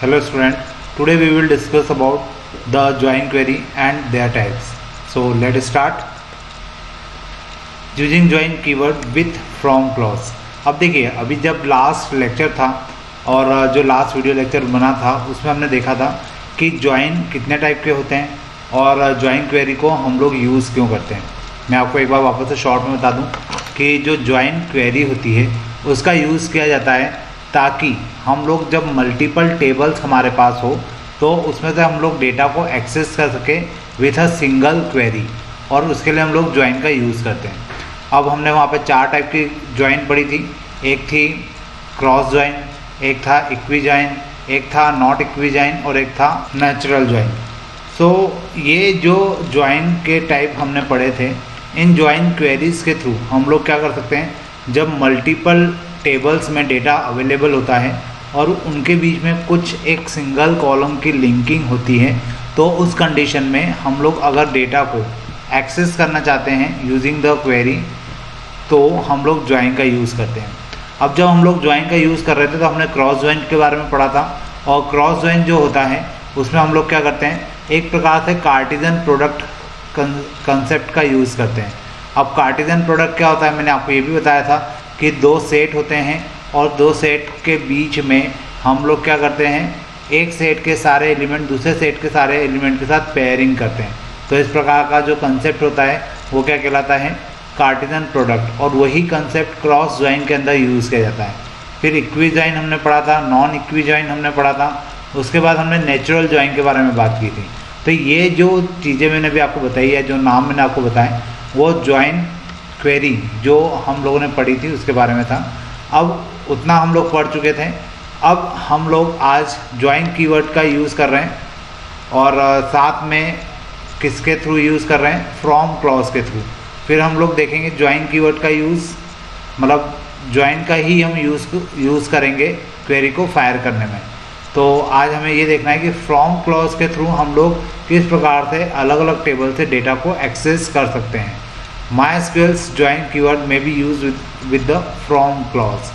Hello student, today we will discuss about the join query and their types. So let's start. Using join keyword with from clause. अब देखिए, अभी जब last lecture था और जो last video lecture बना था उसमें हमने देखा था कि ज्वाइन कितने टाइप के होते हैं और ज्वाइन क्वेरी को हम लोग यूज़ क्यों करते हैं। मैं आपको एक बार वापस से शॉर्ट में बता दूं कि जो ज्वाइन क्वेरी होती है उसका यूज़ किया जाता है ताकि हम लोग जब मल्टीपल टेबल्स हमारे पास हो तो उसमें से हम लोग डेटा को एक्सेस कर सके विथ अ सिंगल क्वेरी, और उसके लिए हम लोग ज्वाइन का यूज़ करते हैं। अब हमने वहाँ पे 4 टाइप की ज्वाइन पढ़ी थी। एक थी क्रॉस ज्वाइन, एक था इक्वी ज्वाइन, एक था नॉट इक्वी ज्वाइन और एक था नेचुरल ज्वाइन। सो ये जो ज्वाइन के टाइप हमने पढ़े थे, इन ज्वाइन क्वेरीज के थ्रू हम लोग क्या कर सकते हैं, जब मल्टीपल टेबल्स में डेटा अवेलेबल होता है और उनके बीच में कुछ एक सिंगल कॉलम की लिंकिंग होती है, तो उस कंडीशन में हम लोग अगर डेटा को एक्सेस करना चाहते हैं यूजिंग द क्वेरी तो हम लोग ज्वाइन का यूज़ करते हैं। अब जब हम लोग ज्वाइन का यूज़ कर रहे थे तो हमने क्रॉस ज्वाइन के बारे में पढ़ा था, और क्रॉस ज्वाइन जो होता है उसमें हम लोग क्या करते हैं, एक प्रकार से कार्टेशियन प्रोडक्ट कंसेप्ट का यूज़ करते हैं। अब कार्टेशियन प्रोडक्ट क्या होता है, मैंने आपको ये भी बताया था कि 2 सेट होते हैं और 2 सेट के बीच में हम लोग क्या करते हैं, एक सेट के सारे एलिमेंट दूसरे सेट के सारे एलिमेंट के साथ पेयरिंग करते हैं। तो इस प्रकार का जो कंसेप्ट होता है वो क्या कहलाता है, कार्टेशियन प्रोडक्ट, और वही कंसेप्ट क्रॉस ज्वाइन के अंदर यूज़ किया जाता है। फिर इक्वी ज्वाइन हमने पढ़ा था, नॉन इक्वी ज्वाइन हमने पढ़ा था, उसके बाद हमने नेचुरल ज्वाइन के बारे में बात की थी। तो ये जो चीज़ें मैंने भी आपको बताई है, जो नाम मैंने आपको बताए, वो ज्वाइन क्वेरी जो हम लोगों ने पढ़ी थी उसके बारे में था। अब उतना हम लोग पढ़ चुके थे। अब हम लोग आज ज्वाइन कीवर्ड का यूज़ कर रहे हैं और साथ में किसके थ्रू यूज़ कर रहे हैं, फ्रॉम क्लॉज के थ्रू। फिर हम लोग देखेंगे ज्वाइन कीवर्ड का यूज़, मतलब ज्वाइन का ही हम यूज़ करेंगे क्वेरी को फायर करने में। तो आज हमें ये देखना है कि फ्रॉम क्लॉज के थ्रू हम लोग किस प्रकार से अलग अलग टेबल से डेटा को एक्सेस कर सकते हैं। MySQL's join keyword may be used with the from clause।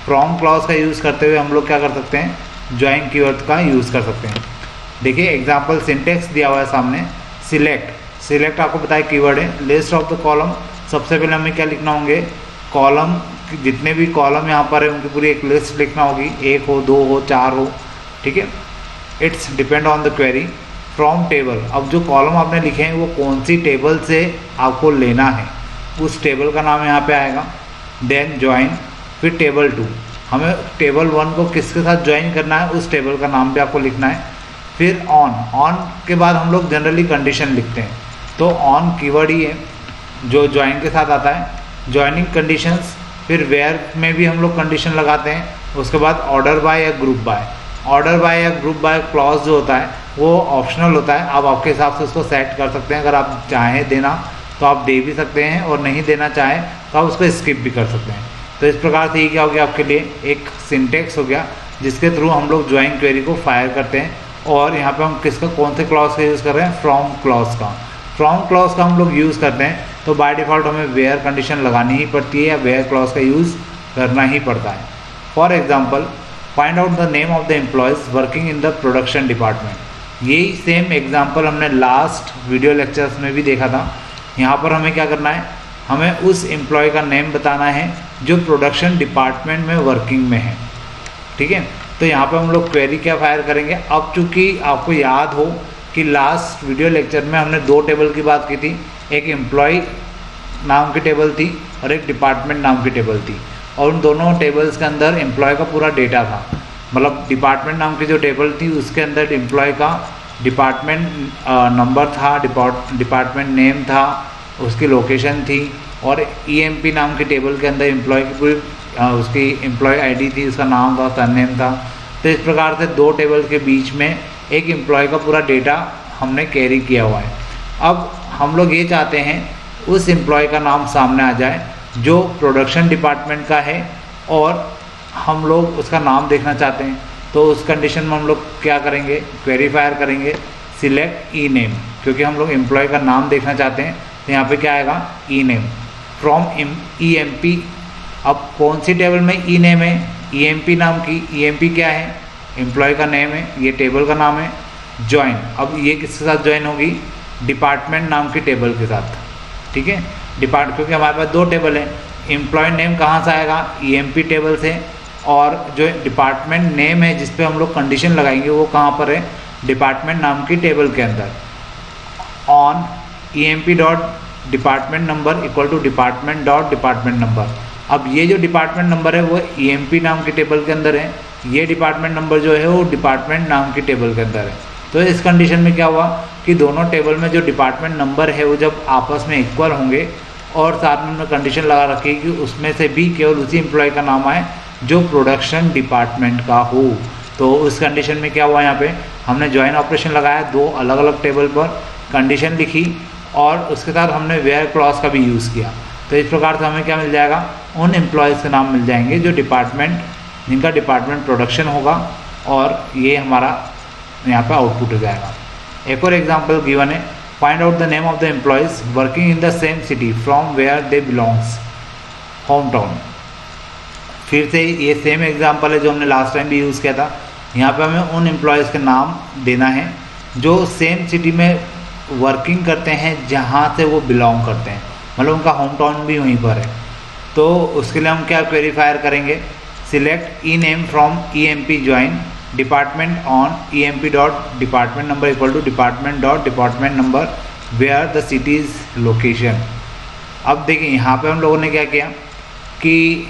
from clause का यूज़ करते हुए हम लोग क्या कर सकते हैं, join keyword का यूज़ कर सकते हैं। देखिए एग्जाम्पल सिंटेक्स दिया हुआ है सामने। सिलेक्ट आपको बताया कीवर्ड है। लिस्ट ऑफ द कॉलम, सबसे पहले हमें क्या लिखना होंगे, कॉलम, जितने भी कॉलम यहाँ पर है उनकी पूरी एक लिस्ट लिखना होगी, 1 हो 2 हो 4 हो, ठीक है। It's depend on the query. From table, अब जो कॉलम आपने लिखे हैं वो कौन सी टेबल से आपको लेना है, उस टेबल का नाम यहाँ पे आएगा। देन ज्वाइन, फिर टेबल 2, हमें टेबल 1 को किसके साथ ज्वाइन करना है उस टेबल का नाम भी आपको लिखना है। फिर ऑन के बाद हम लोग जनरली कंडीशन लिखते हैं, तो ऑन कीवर्ड ही है जो ज्वाइन के साथ आता है। ज्वाइनिंग कंडीशंस, फिर वेयर में भी हम लोग कंडीशन लगाते हैं। उसके बाद ऑर्डर बाय या ग्रुप बाय। ऑर्डर बाय या ग्रुप बाय क्लॉज जो होता है वो ऑप्शनल होता है, आप आपके हिसाब से उसको सेट कर सकते हैं। अगर आप चाहें देना तो आप दे भी सकते हैं, और नहीं देना चाहें तो आप उसको स्किप भी कर सकते हैं। तो इस प्रकार से ये क्या हो गया, आपके लिए एक सिंटेक्स हो गया जिसके थ्रू हम लोग ज्वाइन क्वेरी को फायर करते हैं। और यहाँ पे हम किसका, कौन से क्लॉज का यूज़ कर रहे हैं, फ्रॉम क्लॉज का। फ्रॉम क्लॉज का हम लोग यूज़ करते हैं तो बाय डिफ़ॉल्ट हमें वेयर कंडीशन लगानी ही पड़ती है या वेयर क्लॉज का यूज़ करना ही पड़ता है। For example, find out the name of the employees working in the production department. यही सेम एग्जाम्पल हमने लास्ट वीडियो लेक्चर्स में भी देखा था। यहाँ पर हमें क्या करना है, हमें उस एम्प्लॉय का नेम बताना है जो प्रोडक्शन डिपार्टमेंट में वर्किंग में है, ठीक है। तो यहाँ पे हम लोग क्वेरी क्या फायर करेंगे। अब चूँकि आपको याद हो कि लास्ट वीडियो लेक्चर में हमने 2 टेबल की बात की थी, एक एम्प्लॉय नाम की टेबल थी और एक डिपार्टमेंट नाम की टेबल थी, और उन दोनों टेबल्स के अंदर एम्प्लॉय का पूरा डेटा था। मतलब डिपार्टमेंट नाम की जो टेबल थी उसके अंदर एम्प्लॉय का डिपार्टमेंट नंबर था, डिपार्टमेंट नेम था, उसकी लोकेशन थी, और EMP नाम की टेबल के अंदर एम्प्लॉय की पूरी उसकी एम्प्लॉय आईडी थी, उसका नाम था, सरनेम था। तो इस प्रकार से 2 टेबल के बीच में एक एम्प्लॉय का पूरा डेटा हमने कैरी किया हुआ है। अब हम लोग ये चाहते हैं उस एम्प्लॉय का नाम सामने आ जाए जो प्रोडक्शन डिपार्टमेंट का है, और हम लोग उसका नाम देखना चाहते हैं। तो उस कंडीशन में हम लोग क्या करेंगे, क्वेरी फायर करेंगे सिलेक्ट ई नेम, क्योंकि हम लोग एम्प्लॉय का नाम देखना चाहते हैं। तो यहाँ पे क्या आएगा, ई नेम फ्रॉम EMP। अब कौन सी टेबल में ई नेम है, EMP नाम की। EMP क्या है, एम्प्लॉय का नेम है, ये टेबल का नाम है। ज्वाइन, अब ये किसके साथ ज्वाइन होगी, डिपार्टमेंट नाम की टेबल के साथ, ठीक है। क्योंकि हमारे पास दो टेबल हैं, एम्प्लॉय नेम कहाँ से आएगा, ईएमपी टेबल से, और जो डिपार्टमेंट नेम है जिस पे हम लोग कंडीशन लगाएंगे वो कहाँ पर है, डिपार्टमेंट नाम की टेबल के अंदर। On EMP dot department number equal to department dot department number. अब ये जो डिपार्टमेंट नंबर है वो ईएमपी नाम की टेबल के अंदर है, ये डिपार्टमेंट नंबर जो है वो डिपार्टमेंट नाम की टेबल के अंदर है। तो इस कंडीशन में क्या हुआ कि दोनों टेबल में जो डिपार्टमेंट नंबर है वो जब आपस में इक्वल होंगे और साथ में हमने कंडीशन लगा रखी है कि उसमें से भी केवल उसी एम्प्लॉय का नाम आए जो प्रोडक्शन डिपार्टमेंट का हो। तो उस कंडीशन में क्या हुआ, यहाँ पे हमने ज्वाइन ऑपरेशन लगाया, दो अलग अलग टेबल पर कंडीशन लिखी और उसके साथ हमने वेयर क्लॉज का भी यूज़ किया। तो इस प्रकार से हमें क्या मिल जाएगा, उन एम्प्लॉयज़ के नाम मिल जाएंगे जो जिनका डिपार्टमेंट प्रोडक्शन होगा, और ये हमारा यहाँ पे आउटपुट हो जाएगा। एक और एग्जांपल गिवन है, find out the name of the employees working in the same city from where they belongs, home town. फिर से ये सेम एग्जांपल है जो हमने लास्ट टाइम भी यूज़ किया था। यहाँ पे हमें उन एम्प्लॉयज़ के नाम देना है जो सेम सिटी में वर्किंग करते हैं जहाँ से वो बिलोंग करते हैं, मतलब उनका होम टाउन भी वहीं पर है। तो उसके लिए हम क्या क्वेरी फायर करेंगे, select E name from E M P join department on E M P dot department number equal to department dot department number where the cities location. अब देखिए यहाँ पे हम लोगों ने क्या किया कि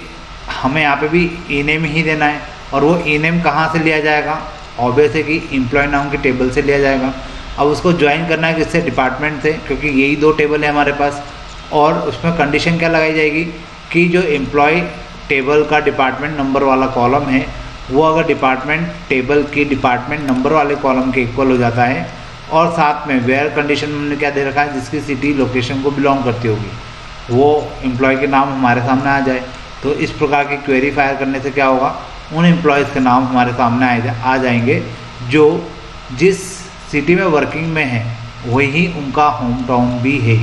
हमें यहाँ पे भी ई नेम ही देना है, और वो ई नेम कहाँ से लिया जाएगा, ऑब्वियस है कि एम्प्लॉय नाम के टेबल से लिया जाएगा। अब उसको ज्वाइन करना है किससे, डिपार्टमेंट से, क्योंकि यही दो टेबल है हमारे पास। और उसमें कंडीशन क्या लगाई जाएगी कि जो एम्प्लॉय टेबल का डिपार्टमेंट नंबर वाला कॉलम है वो अगर डिपार्टमेंट टेबल के डिपार्टमेंट नंबर वाले कॉलम के इक्वल हो जाता है, और साथ में वेयर कंडीशन में हमने क्या दे रखा है, जिसकी सिटी लोकेशन को बिलोंग करती होगी वो एम्प्लॉय के नाम हमारे सामने आ जाए। तो इस प्रकार की क्वेरी फायर करने से क्या होगा, उन एम्प्लॉयज़ के नाम हमारे सामने आ जाएंगे जो जिस सिटी में वर्किंग में है वही उनका होम टाउन भी है,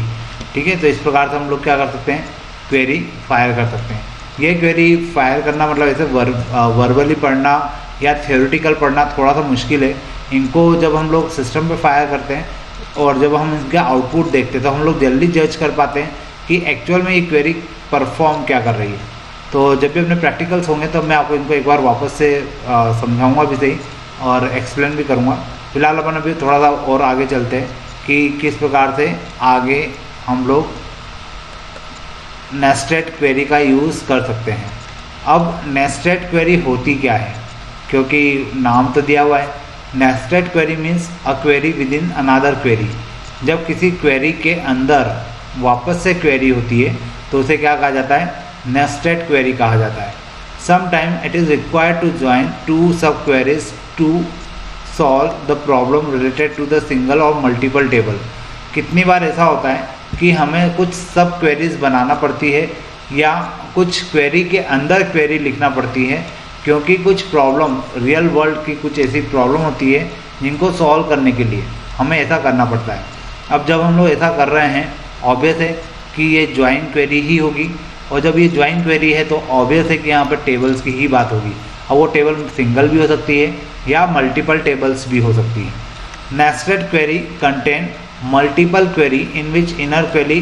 ठीक है। तो इस प्रकार से हम लोग क्या कर सकते हैं, क्वेरी फायर कर सकते हैं। ये क्वेरी फायर करना मतलब ऐसे वर्बली पढ़ना या थ्योरेटिकल पढ़ना थोड़ा सा मुश्किल है। इनको जब हम लोग सिस्टम पे फायर करते हैं और जब हम इनका आउटपुट देखते हैं तो हम लोग जल्दी जज कर पाते हैं कि एक्चुअल में ये क्वेरी परफॉर्म क्या कर रही है। तो जब भी अपने प्रैक्टिकल्स होंगे तो मैं आपको इनको एक बार वापस से समझाऊँगा भी सही और एक्सप्लेन भी करूँगा। फिलहाल अपन अभी थोड़ा सा और आगे चलते हैं कि किस प्रकार से आगे हम लोग नेस्टेड क्वेरी का यूज़ कर सकते हैं। अब नेस्टेड क्वेरी होती क्या है, क्योंकि नाम तो दिया हुआ है, nested query means a query with in another query. जब किसी क्वेरी के अंदर वापस से क्वेरी होती है तो उसे क्या कहा जाता है, नेस्टेड क्वेरी कहा जाता है। Sometime it is required to join to sub queries to solve the problem related to the single और मल्टीपल टेबल। कितनी बार ऐसा होता है कि हमें कुछ सब क्वेरीज बनाना पड़ती है या कुछ क्वेरी के अंदर क्वेरी लिखना पड़ती है, क्योंकि कुछ प्रॉब्लम रियल वर्ल्ड की कुछ ऐसी प्रॉब्लम होती है जिनको सॉल्व करने के लिए हमें ऐसा करना पड़ता है। अब जब हम लोग ऐसा कर रहे हैं, ऑब्वियस है कि ये ज्वाइन क्वेरी ही होगी, और जब ये ज्वाइन क्वेरी है तो ऑब्वियस है कि यहाँ पर टेबल्स की ही बात होगी। और वो टेबल सिंगल भी हो सकती है या मल्टीपल टेबल्स भी हो सकती है। Nested query contain multiple query in which inner query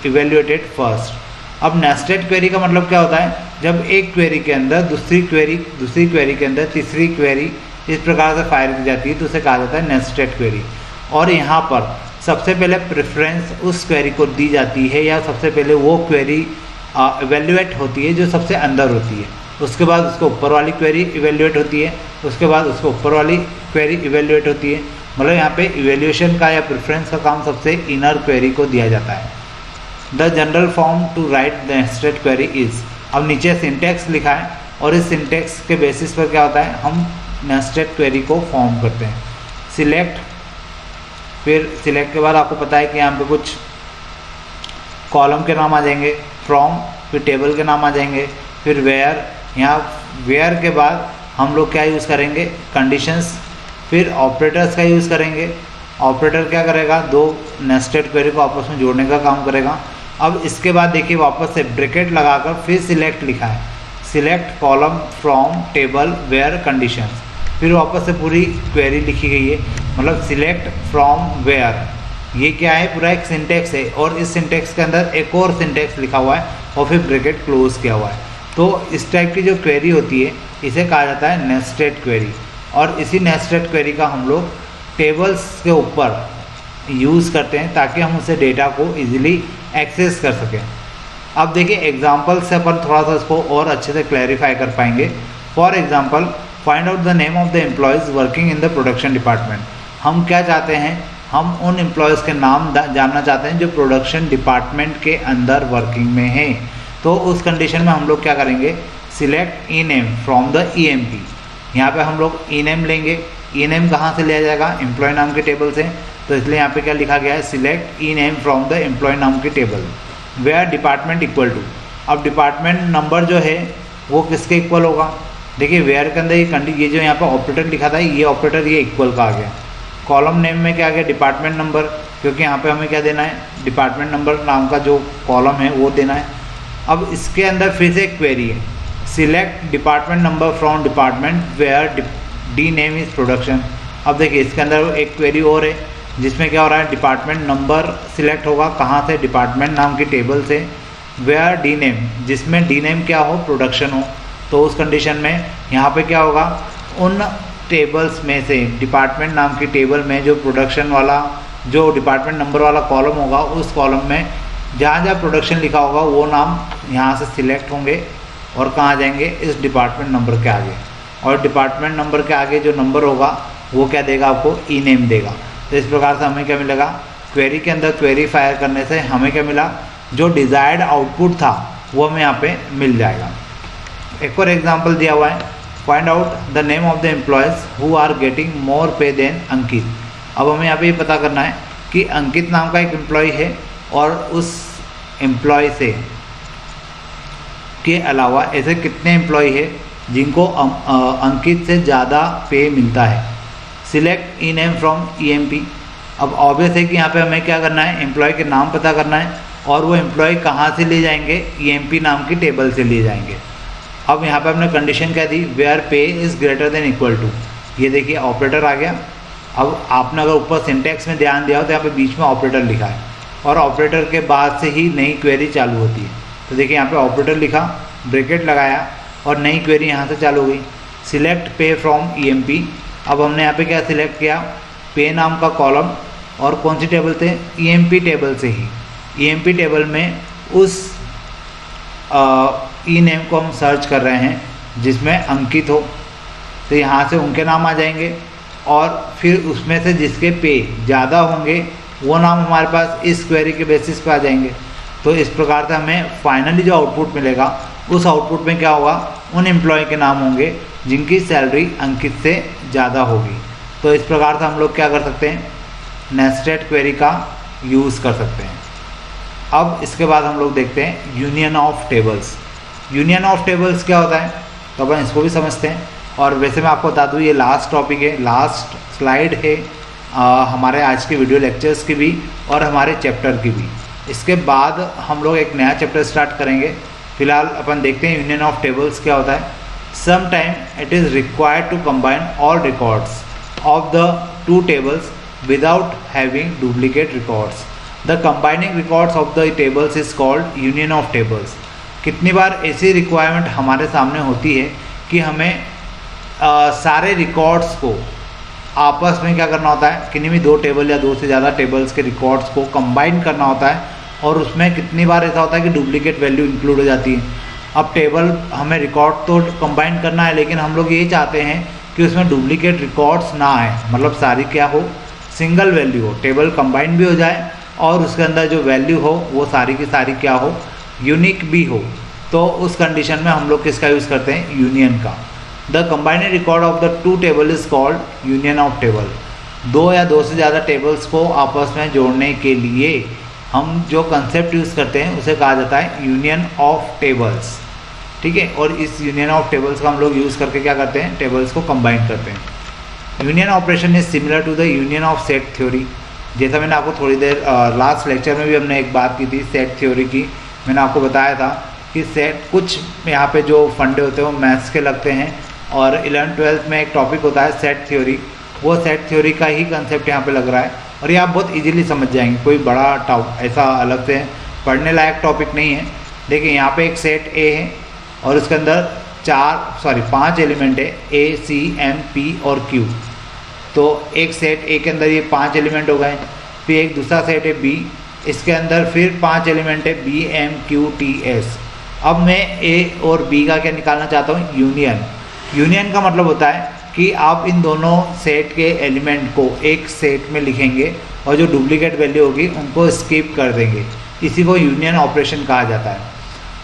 evaluated first. अब नेस्टेड क्वेरी का मतलब क्या होता है, जब एक क्वेरी के अंदर दूसरी क्वेरी के अंदर तीसरी क्वेरी इस प्रकार से फायर की जाती है तो उसे कहा जाता है नेस्टेड क्वेरी। और यहाँ पर सबसे पहले प्रेफरेंस उस क्वेरी को दी जाती है या सबसे पहले वो क्वेरी इवेल्युएट होती है जो सबसे अंदर होती है, उसके बाद उसको ऊपर वाली क्वेरी इवेल्युएट होती है, उसके बाद उसको ऊपर वाली क्वेरी इवेल्युएट होती है। मतलब यहाँ पे इवेल्यूएशन का या प्रेफरेंस का काम सबसे इनर क्वेरी को दिया जाता है। The general form to write the nested query is, अब नीचे सिंटेक्स लिखा है और इस सिंटेक्स के बेसिस पर क्या होता है, हम नेस्टेड क्वेरी को फॉर्म करते हैं। सिलेक्ट, फिर सिलेक्ट के बाद आपको पता है कि यहाँ पे कुछ कॉलम के नाम आ जाएंगे, फ्रॉम, फिर टेबल के नाम आ जाएंगे, फिर वेयर, यहाँ वेयर के बाद हम लोग क्या यूज़ करेंगे, कंडीशंस, फिर ऑपरेटर्स का यूज़ करेंगे। ऑपरेटर क्या करेगा, दो नेस्टेड क्वेरी को आपस में जोड़ने का काम करेगा। अब इसके बाद देखिए वापस से ब्रैकेट लगाकर फिर सिलेक्ट लिखा है, select column from table where conditions, फिर वापस से पूरी क्वेरी लिखी गई है, मतलब सिलेक्ट फ्रॉम वेयर। ये क्या है, पूरा एक सिंटेक्स है और इस सिंटेक्स के अंदर एक और सिंटेक्स लिखा हुआ है और फिर ब्रैकेट क्लोज किया हुआ है। तो इस टाइप की जो क्वेरी होती है इसे कहा जाता है नेस्टेड क्वेरी, और इसी नेस्टेड क्वेरी का हम लोग टेबल्स के ऊपर यूज़ करते हैं ताकि हम उसे डेटा को इजीली एक्सेस कर सकें। अब देखिए एग्जांपल से अपन थोड़ा सा इसको और अच्छे से क्लैरिफाई कर पाएंगे। For example, find out the name of the employees working in the production department. हम क्या चाहते हैं, हम उन एम्प्लॉयज़ के नाम जानना चाहते हैं जो प्रोडक्शन डिपार्टमेंट के अंदर वर्किंग में हैं। तो उस कंडीशन में हम लोग क्या करेंगे, select E name from the EMP। यहाँ पे हम लोग ई नेम लेंगे। ई नेम कहाँ से लिया जाएगा, एम्प्लॉय नाम के टेबल से, तो इसलिए यहाँ पे क्या लिखा गया है, select E name from the employee नाम के table. Where department equal to, अब डिपार्टमेंट नंबर जो है वो किसके इक्वल होगा। देखिए वेयर के अंदर ये जो यहाँ पे ऑपरेटर लिखा था, ये ऑपरेटर ये इक्वल का आ गया। कॉलम नेम में क्या आ गया, डिपार्टमेंट नंबर, क्योंकि यहाँ पे हमें क्या देना है, डिपार्टमेंट नंबर नाम का जो कॉलम है वो देना है। अब इसके अंदर फिर से एक क्वेरी है, select department number from department where D name is production. अब देखिए इसके अंदर एक क्वेरी और है जिसमें क्या हो रहा है, डिपार्टमेंट नंबर सिलेक्ट होगा, कहाँ से, डिपार्टमेंट नाम की टेबल से, वेयर डी नेम, जिसमें डी नेम क्या हो, प्रोडक्शन हो। तो उस कंडीशन में यहाँ पे क्या होगा, उन टेबल्स में से डिपार्टमेंट नाम की टेबल में जो प्रोडक्शन वाला, जो डिपार्टमेंट नंबर वाला कॉलम होगा, उस कॉलम में जहाँ जहाँ प्रोडक्शन लिखा होगा वो नाम यहाँ से सिलेक्ट होंगे और कहाँ जाएंगे, इस डिपार्टमेंट नंबर के आगे। और डिपार्टमेंट नंबर के आगे जो नंबर होगा वो क्या देगा, आपको ई नेम देगा। तो इस प्रकार से हमें क्या मिलेगा, क्वेरी के अंदर क्वेरी फायर करने से हमें क्या मिला, जो डिज़ायर्ड आउटपुट था वो हमें यहाँ पे मिल जाएगा। एक और एग्जांपल दिया हुआ है, find out the name of the employees who are getting more pay than अंकित। अब हमें यहाँ पे ये पता करना है कि अंकित नाम का एक एम्प्लॉय है और उस एम्प्लॉय से के अलावा ऐसे कितने एम्प्लॉय है जिनको अंकित से ज़्यादा पे मिलता है। Select E name from EMP। अब ऑब्वियस है कि यहाँ पे हमें क्या करना है, एम्प्लॉय के नाम पता करना है और वो एम्प्लॉय कहाँ से लिए जाएंगे, EMP नाम की टेबल से लिए जाएंगे। अब यहाँ पे हमने कंडीशन क्या दी, where pay is greater than equal to. ये देखिए ऑपरेटर आ गया। अब आपने अगर ऊपर सिंटेक्स में ध्यान दिया हो तो यहाँ पे बीच में ऑपरेटर लिखा है और ऑपरेटर के बाद से ही नई क्वेरी चालू होती है। तो देखिए यहाँ पे ऑपरेटर लिखा, ब्रैकेट लगाया और नई क्वेरी यहाँ से चालू हो गई, सिलेक्ट पे फ्रॉम EMP। अब हमने यहाँ पे क्या सिलेक्ट किया, पे नाम का कॉलम, और कौन सी टेबल से, EMP टेबल से ही। EMP टेबल में उस ई नेम को हम सर्च कर रहे हैं जिसमें अंकित हो, तो यहाँ से उनके नाम आ जाएंगे और फिर उसमें से जिसके पे ज़्यादा होंगे वो नाम हमारे पास इस क्वेरी के बेसिस पे आ जाएंगे। तो इस प्रकार से हमें फाइनली जो आउटपुट मिलेगा उस आउटपुट में क्या होगा, उन एम्प्लॉय के नाम होंगे जिनकी सैलरी अंकित से ज़्यादा होगी। तो इस प्रकार से हम लोग क्या कर सकते हैं, नेस्टेड क्वेरी का यूज़ कर सकते हैं। अब इसके बाद हम लोग देखते हैं union of tables. Union of tables क्या होता है, तो अपन इसको भी समझते हैं। और वैसे मैं आपको बता दूँ ये लास्ट टॉपिक है, लास्ट स्लाइड है हमारे आज के वीडियो लेक्चर्स की भी और हमारे चैप्टर की भी। इसके बाद हम लोग एक नया चैप्टर स्टार्ट करेंगे। फिलहाल अपन देखते हैं यूनियन ऑफ टेबल्स क्या होता है। Sometime it is required to combine all records of the two tables without having duplicate records. The combining records of the tables is called union of tables. कितनी बार ऐसी रिक्वायरमेंट हमारे सामने होती है कि हमें सारे रिकॉर्ड्स को आपस में क्या करना होता है, किन्हीं भी दो टेबल या दो से ज़्यादा टेबल्स के रिकॉर्ड्स को कंबाइन करना होता है, और उसमें कितनी बार ऐसा होता है कि डुप्लीकेट वैल्यू इंक्लूड हो जाती है। अब टेबल हमें रिकॉर्ड तो कंबाइन करना है, लेकिन हम लोग ये चाहते हैं कि उसमें डुप्लीकेट रिकॉर्ड्स ना आए, मतलब सारी क्या हो, सिंगल वैल्यू हो, टेबल कंबाइन भी हो जाए और उसके अंदर जो वैल्यू हो वो सारी की सारी क्या हो, यूनिक भी हो। तो उस कंडीशन में हम लोग किसका यूज़ करते हैं, यूनियन का। The combined record of the to table is called union of table. दो या दो से ज़्यादा टेबल्स को आपस में जोड़ने के लिए हम जो कंसेप्ट यूज़ करते हैं उसे कहा जाता है यूनियन ऑफ टेबल्स। ठीक है, और इस यूनियन ऑफ टेबल्स का हम लोग यूज़ करके क्या करते हैं, टेबल्स को कंबाइन करते हैं। Union operation is similar to the union of set theory. जैसा मैंने आपको थोड़ी देर लास्ट लेक्चर में भी हमने एक बात की थी सेट थ्योरी की। मैंने आपको बताया था कि सेट कुछ यहाँ पे जो फंडे होते हैं वो मैथ्स के लगते हैं और 11th-12th में एक टॉपिक होता है सेट थ्योरी, वो सेट थ्योरी का ही कंसेप्ट यहाँ पे लग रहा है और ये आप बहुत इजीली समझ जाएंगे, कोई बड़ा ऐसा अलग से पढ़ने लायक टॉपिक नहीं है। देखिए यहाँ पे एक सेट ए है और उसके अंदर 5 एलिमेंट है, ए सी एम पी और क्यू। तो एक सेट ए के अंदर ये 5 एलिमेंट हो गए। फिर एक दूसरा सेट है बी, इसके अंदर फिर 5 एलिमेंट है, B M Q T S. अब मैं ए और बी का क्या निकालना चाहता हूँ, यूनियन। यूनियन का मतलब होता है कि आप इन दोनों सेट के एलिमेंट को एक सेट में लिखेंगे और जो डुप्लीकेट वैल्यू होगी उनको स्किप कर देंगे, इसी को यूनियन ऑपरेशन कहा जाता है।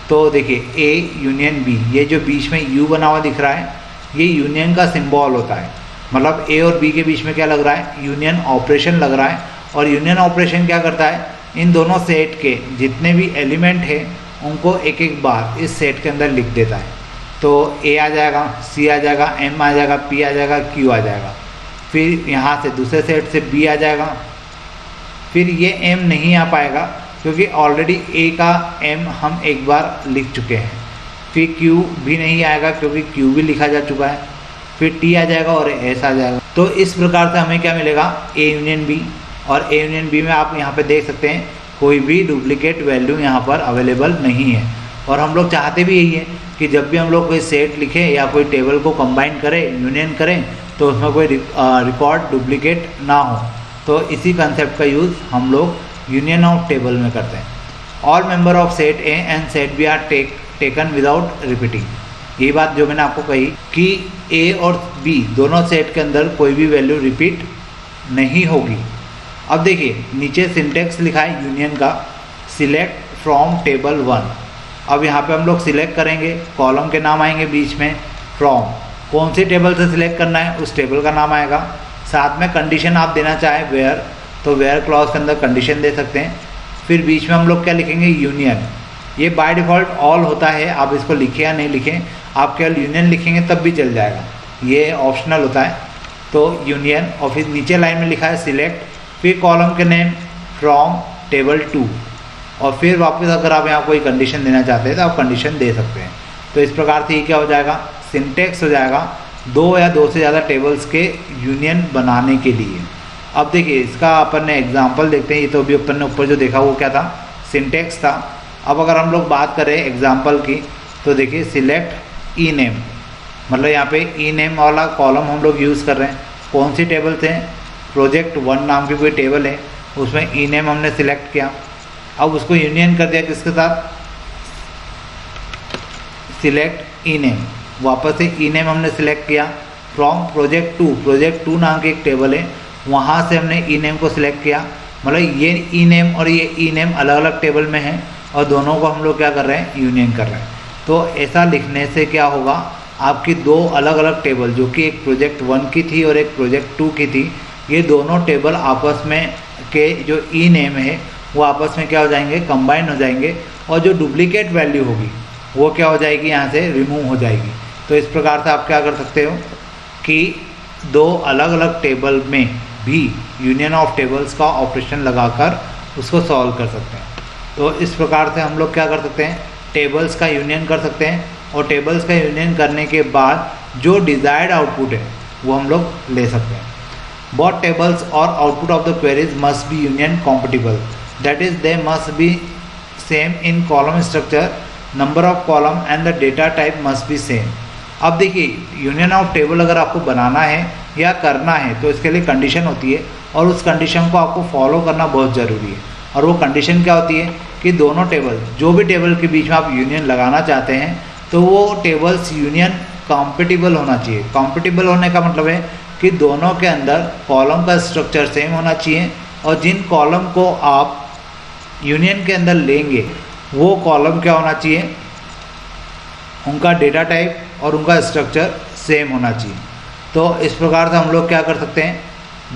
तो देखिए ए यूनियन बी, ये जो बीच में यू बना हुआ दिख रहा है ये यूनियन का सिंबल होता है, मतलब ए और बी के बीच में क्या लग रहा है, यूनियन ऑपरेशन लग रहा है। और यूनियन ऑपरेशन क्या करता है, इन दोनों सेट के जितने भी एलिमेंट हैं उनको एक एक बार इस सेट के अंदर लिख देता है। तो ए आ जाएगा, सी आ जाएगा, एम आ जाएगा, पी आ जाएगा, क्यू आ जाएगा। फिर यहाँ से दूसरे सेट से बी आ जाएगा, फिर ये एम नहीं आ पाएगा क्योंकि ऑलरेडी ए का एम हम एक बार लिख चुके हैं। फिर क्यू भी नहीं आएगा क्योंकि क्यू भी लिखा जा चुका है। फिर टी आ जाएगा और एस आ जाएगा। तो इस प्रकार से हमें क्या मिलेगा, ए यूनियन बी। और ए यूनियन बी में आप यहाँ पे देख सकते हैं कोई भी डुप्लीकेट वैल्यू यहाँ पर अवेलेबल नहीं है। और हम लोग चाहते भी यही है कि जब भी हम लोग कोई सेट लिखें या कोई टेबल को कंबाइन करें, यूनियन करें, तो उसमें कोई रिकॉर्ड डुप्लीकेट ना हो। तो इसी कंसेप्ट का यूज़ हम लोग यूनियन ऑफ टेबल में करते हैं। All member of set A and set B are taken without repeating. ये बात जो मैंने आपको कही कि ए और बी दोनों सेट के अंदर कोई भी वैल्यू रिपीट नहीं होगी। अब देखिए नीचे सिंटेक्स लिखा है यूनियन का, सिलेक्ट फ्रॉम टेबल 1। अब यहाँ पे हम लोग सिलेक्ट करेंगे, कॉलम के नाम आएंगे बीच में, फ्रॉम कौन सी टेबल से सिलेक्ट करना है उस टेबल का नाम आएगा। साथ में कंडीशन आप देना चाहें वेयर, तो वेयर क्लॉज के अंदर कंडीशन दे सकते हैं। फिर बीच में हम लोग क्या लिखेंगे, यूनियन। ये बाय डिफ़ॉल्ट ऑल होता है, आप इसको लिखें या नहीं लिखें, आप केवल यूनियन लिखेंगे तब भी चल जाएगा, ये ऑप्शनल होता है। तो यूनियन और फिर नीचे लाइन में लिखा है सिलेक्ट, फिर कॉलम के नेम फ्रॉम टेबल 2 और फिर वापस अगर आप यहाँ कोई कंडीशन देना चाहते हैं तो आप कंडीशन दे सकते हैं। तो इस प्रकार से ये क्या हो जाएगा, सिंटेक्स हो जाएगा 2 या 2 से ज़्यादा टेबल्स के यूनियन बनाने के लिए। अब देखिए इसका अपन ने एग्जाम्पल देखते हैं। ये तो अभी अपन ने ऊपर जो देखा वो क्या था, सिंटेक्स था। अब अगर हम लोग बात करें एग्जाम्पल की तो देखिए सिलेक्ट ई नेम, मतलब यहाँ पे ई नेम वाला कॉलम हम लोग यूज़ कर रहे हैं। कौन सी टेबल से, प्रोजेक्ट 1 नाम की कोई टेबल है, उसमें ई नेम हमने सिलेक्ट किया। अब उसको यूनियन कर दिया किसके साथ, सिलेक्ट ई नेम। वापस से ई नेम हमने सिलेक्ट किया फ्रॉम प्रोजेक्ट 2, प्रोजेक्ट 2 नाम की एक टेबल है, वहाँ से हमने ई नेम को सिलेक्ट किया। मतलब ये ई नेम और ये ई नेम अलग अलग टेबल में है और दोनों को हम लोग क्या कर रहे हैं, यूनियन कर रहे हैं। तो ऐसा लिखने से क्या होगा, आपकी 2 अलग अलग टेबल जो कि एक प्रोजेक्ट 1 की थी और एक प्रोजेक्ट 2 की थी, ये दोनों टेबल आपस में के जो ई नेम है वो आपस में क्या हो जाएंगे, कंबाइन हो जाएंगे और जो डुप्लीकेट वैल्यू होगी वो क्या हो जाएगी, यहाँ से रिमूव हो जाएगी। तो इस प्रकार से आप क्या कर सकते हो कि 2 अलग अलग टेबल में भी यूनियन ऑफ टेबल्स का ऑपरेशन लगाकर उसको सॉल्व कर सकते हैं। तो इस प्रकार से हम लोग क्या कर सकते हैं, टेबल्स का यूनियन कर सकते हैं और टेबल्स का यूनियन करने के बाद जो डिज़ायर्ड आउटपुट है वो हम लोग ले सकते हैं। बोथ टेबल्स और output of the queries must be union compatible, that is they must be same in column structure, number of column and the data type must be same. अब देखिए यूनियन ऑफ टेबल अगर आपको बनाना है या करना है तो इसके लिए कंडीशन होती है और उस कंडीशन को आपको फॉलो करना बहुत ज़रूरी है। और वो कंडीशन क्या होती है कि दोनों टेबल, जो भी टेबल के बीच में आप यूनियन लगाना चाहते हैं तो वो टेबल्स यूनियन कॉम्पेटिबल होना चाहिए। कॉम्पेटिबल होने का मतलब है कि दोनों के अंदर कॉलम का स्ट्रक्चर सेम होना चाहिए और जिन कॉलम को आप यूनियन के अंदर लेंगे वो कॉलम क्या होना चाहिए, उनका डेटा टाइप और उनका स्ट्रक्चर सेम होना चाहिए। तो इस प्रकार से हम लोग क्या कर सकते हैं,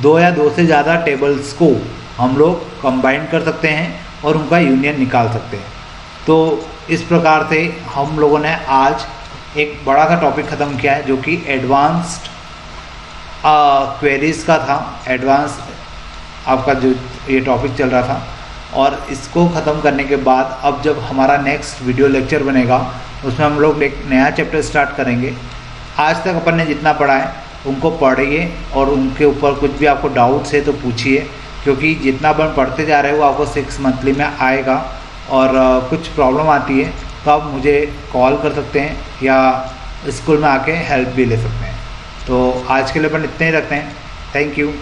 2 या 2 से ज़्यादा टेबल्स को हम लोग कंबाइन कर सकते हैं और उनका यूनियन निकाल सकते हैं। तो इस प्रकार से हम लोगों ने आज एक बड़ा सा टॉपिक ख़त्म किया है जो कि एडवांस्ड क्वेरीज़ का था। एडवांस आपका जो ये टॉपिक चल रहा था और इसको ख़त्म करने के बाद अब जब हमारा नेक्स्ट वीडियो लेक्चर बनेगा उसमें हम लोग एक नया चैप्टर स्टार्ट करेंगे आज तक अपन ने जितना पढ़ा है उनको पढ़िए और उनके ऊपर कुछ भी आपको डाउट्स है तो पूछिए, क्योंकि जितना अपन पढ़ते जा रहे हैं वो आपको 6 मंथली में आएगा। और कुछ प्रॉब्लम आती है तो आप मुझे कॉल कर सकते हैं या स्कूल में आके हेल्प भी ले सकते हैं। तो आज के लिए अपन इतने ही रखते हैं। Thank you.